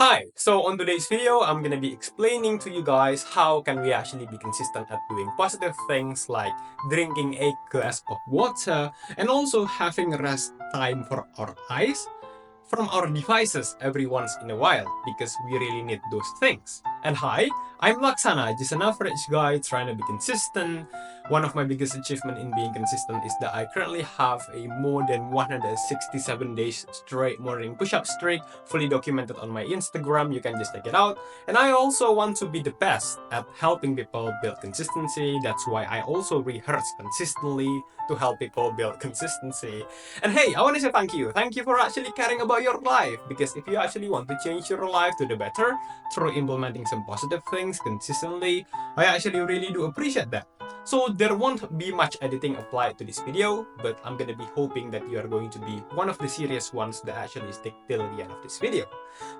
Hi, so on today's video, I'm gonna be explaining to you guys how can we actually be consistent at doing positive things like drinking a glass of water and also having rest time for our eyes from our devices every once in a while because we really need those things. And hi, I'm Laksana, just an average guy trying to be consistent. One of my biggest achievements in being consistent is that I currently have a more than 167 days straight morning push-up streak fully documented on my Instagram. You can just check it out. And I also want to be the best at helping people build consistency. That's why I also rehearse consistently to help people build consistency. And hey, I want to say thank you. Thank you for actually caring about your life. Because if you actually want to change your life to the better through implementing some positive things consistently, I actually really do appreciate that. So there won't be much editing applied to this video, but I'm gonna be hoping that you are going to be one of the serious ones that actually stick till the end of this video.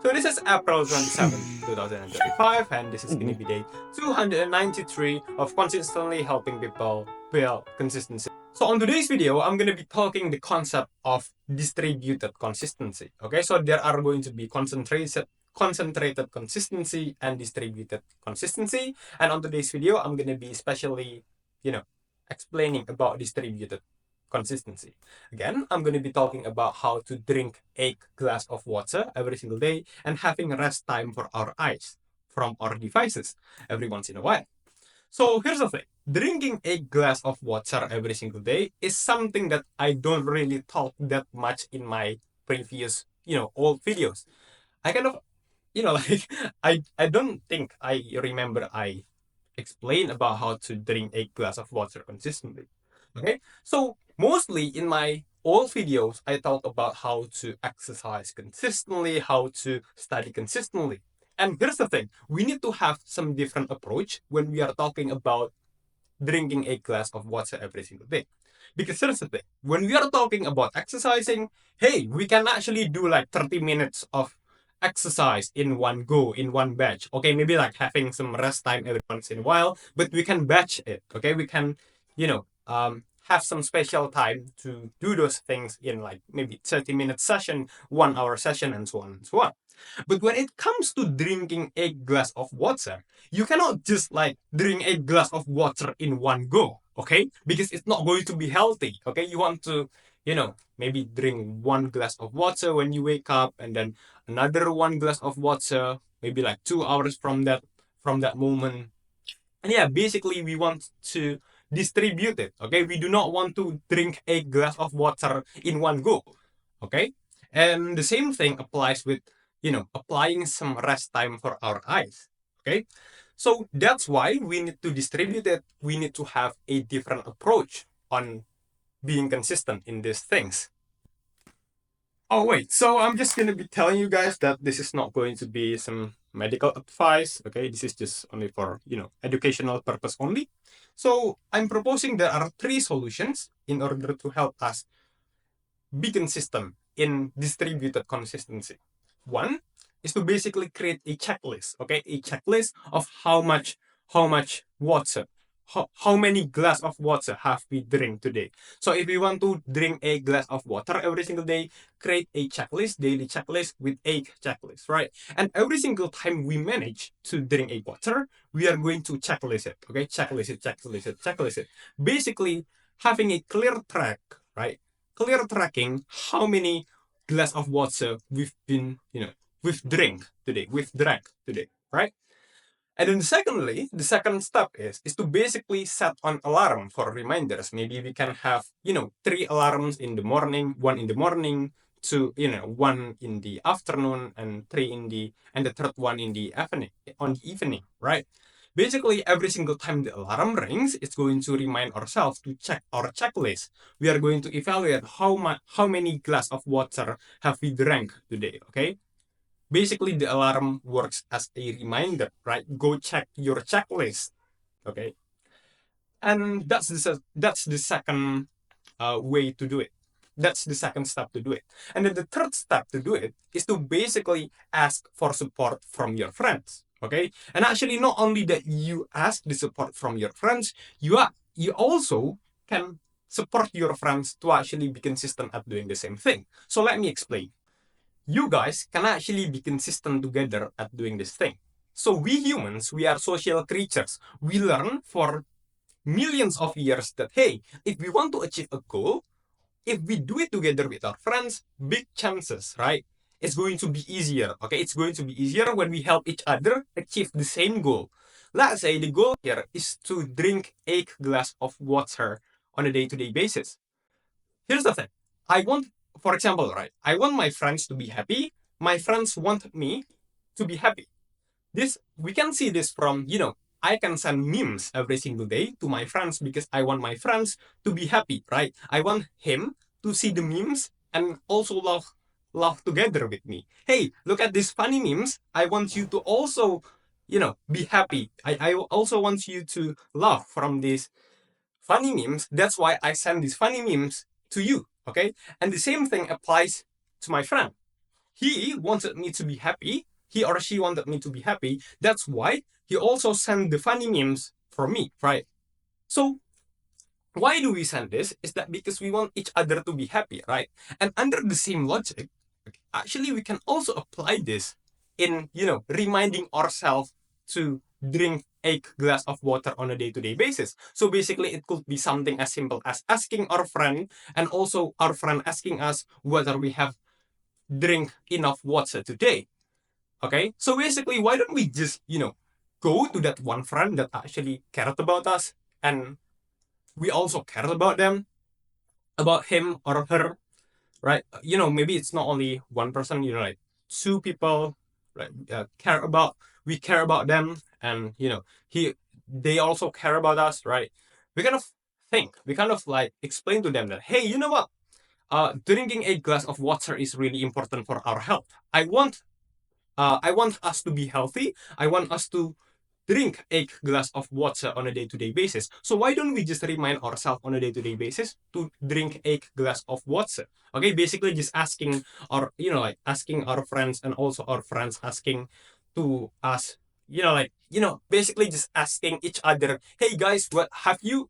So this is April 27, 2025, and this is gonna be day 293 of consistently helping people build consistency. So on today's video, I'm going to be talking the concept of distributed consistency. Okay, so there are going to be concentrated consistency and distributed consistency. And on today's video, I'm going to be especially, explaining about distributed consistency. Again, I'm going to be talking about how to drink a glass of water every single day and having rest time for our eyes from our devices every once in a while. So here's the thing. Drinking a glass of water every single day is something that I don't really talk that much in my previous, old videos. I kind of, like I don't think I remember I explained about how to drink a glass of water consistently. Okay? So mostly in my old videos, I talk about how to exercise consistently, how to study consistently. And here's the thing, we need to have some different approach when we are talking about drinking a glass of water every single day. Because here's the thing, when we are talking about exercising, hey, we can actually do like 30 minutes of exercise in one go, in one batch. Okay, maybe like having some rest time every once in a while, but we can batch it. Okay, we can, have some special time to do those things in like maybe 30-minute session, 1 hour session, and so on and so on. But when it comes to drinking a glass of water, you cannot just like drink a glass of water in one go, okay? Because it's not going to be healthy, okay? You want to, maybe drink 1 glass of water when you wake up and then another 1 glass of water, maybe like 2 hours from that moment. And yeah, basically we want to distribute it, okay? We do not want to drink a glass of water in one go, okay? And the same thing applies with, applying some rest time for our eyes, okay? So that's why we need to distribute it. We need to have a different approach on being consistent in these things. Oh, wait. So I'm just going to be telling you guys that this is not going to be some medical advice. Okay. This is just only for, educational purpose only. So I'm proposing there are 3 solutions in order to help us be consistent in distributed consistency. One is to basically create a checklist. Okay. A checklist of how much water, how many glass of water have we drink today. So if you want to drink a glass of water every single day, create a checklist, daily checklist with a checklist, right? And every single time we manage to drink a water, we are going to checklist it, okay? Checklist it, checklist it, checklist it. Basically, having a clear track, right? Clear tracking how many glass of water we've drank today, right? And then secondly, the second step is to basically set an alarm for reminders. Maybe we can have, 3 alarms in the morning, one in the morning, two, one in the afternoon, and the third one in the evening, right? Basically, every single time the alarm rings, it's going to remind ourselves to check our checklist. We are going to evaluate how many glass of water have we drank today, okay? Basically the alarm works as a reminder, right? Go check your checklist, okay? And that's the second way to do it. That's the second step to do it. And then the third step to do it is to basically ask for support from your friends, okay? And actually, not only that you ask the support from your friends, you also can support your friends to actually be consistent at doing the same thing. So let me explain. you guys can actually be consistent together at doing this thing. So we humans, we are social creatures. We learn for millions of years that, hey, if we want to achieve a goal, if we do it together with our friends, big chances, right? It's going to be easier, okay? It's going to be easier when we help each other achieve the same goal. Let's say the goal here is to drink 8 glasses of water on a day-to-day basis. Here's the thing. I want, for example, right? I want my friends to be happy. My friends want me to be happy. This, we can see this from, I can send memes every single day to my friends because I want my friends to be happy, right? I want him to see the memes and also laugh together with me. Hey, look at these funny memes. I want you to also, be happy. I also want you to laugh from these funny memes. That's why I send these funny memes to you, okay? And the same thing applies to my friend. He wanted me to be happy. He or she wanted me to be happy. That's why he also sent the funny memes for me, right? So why do we send this? Is that because we want each other to be happy, right? And under the same logic, actually we can also apply this in, reminding ourselves to drink 8 glasses of water on a day-to-day basis. So basically it could be something as simple as asking our friend and also our friend asking us whether we have drink enough water today. Okay, so basically, why don't we just, go to that one friend that actually cared about us and we also cared about them, about him or her, right? Maybe it's not only one person, like two people, right? We care about them, and they also care about us, right? We kind of like explain to them that, hey, you know what? Drinking 8 glasses of water is really important for our health. I want us to be healthy. I want us to drink 8 glasses of water on a day-to-day basis. So why don't we just remind ourselves on a day-to-day basis to drink 8 glasses of water? Okay, basically just asking like asking our friends and also our friends asking to us, basically just asking each other, hey guys, what have you,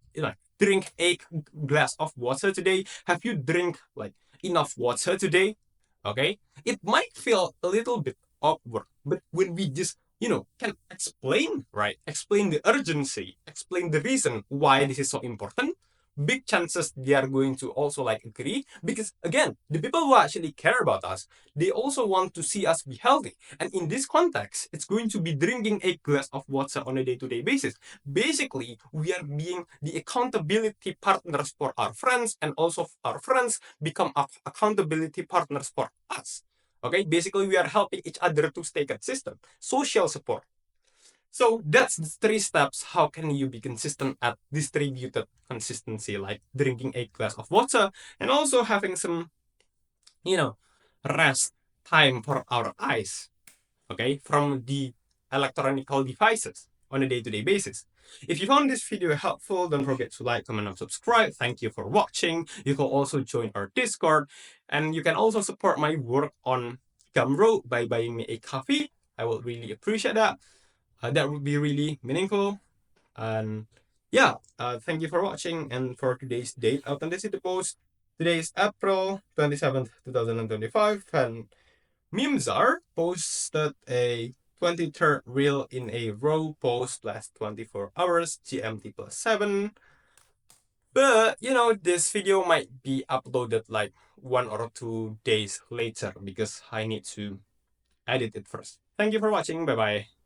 drink 8 glasses of water today? Have you drink like enough water today? Okay, it might feel a little bit awkward, but when we just can explain, right? Explain the urgency, explain the reason why this is so important. Big chances they are going to also like agree because again, the people who actually care about us, they also want to see us be healthy. And in this context, it's going to be drinking 8 glasses of water on a day-to-day basis. Basically, we are being the accountability partners for our friends, and also our friends become accountability partners for us. Okay, basically we are helping each other to stay consistent. Social support. So that's the 3 steps. How can you be consistent at distributed consistency, like drinking 8 glasses of water and also having some, rest time for our eyes, okay, from the electronic devices on a day-to-day basis. If you found this video helpful, don't forget to like, comment, and subscribe. Thank you for watching. You can also join our Discord, and you can also support my work on Gumroad by buying me a coffee. I would really appreciate that. That would be really meaningful. And yeah, thank you for watching. And for today's date, Authenticity Post, today is April 27th, 2025, and Mimzar posted a 23rd reel in a row post last 24 hours GMT plus 7. But this video might be uploaded like 1 or 2 days later because I need to edit it first. Thank you for watching. Bye bye.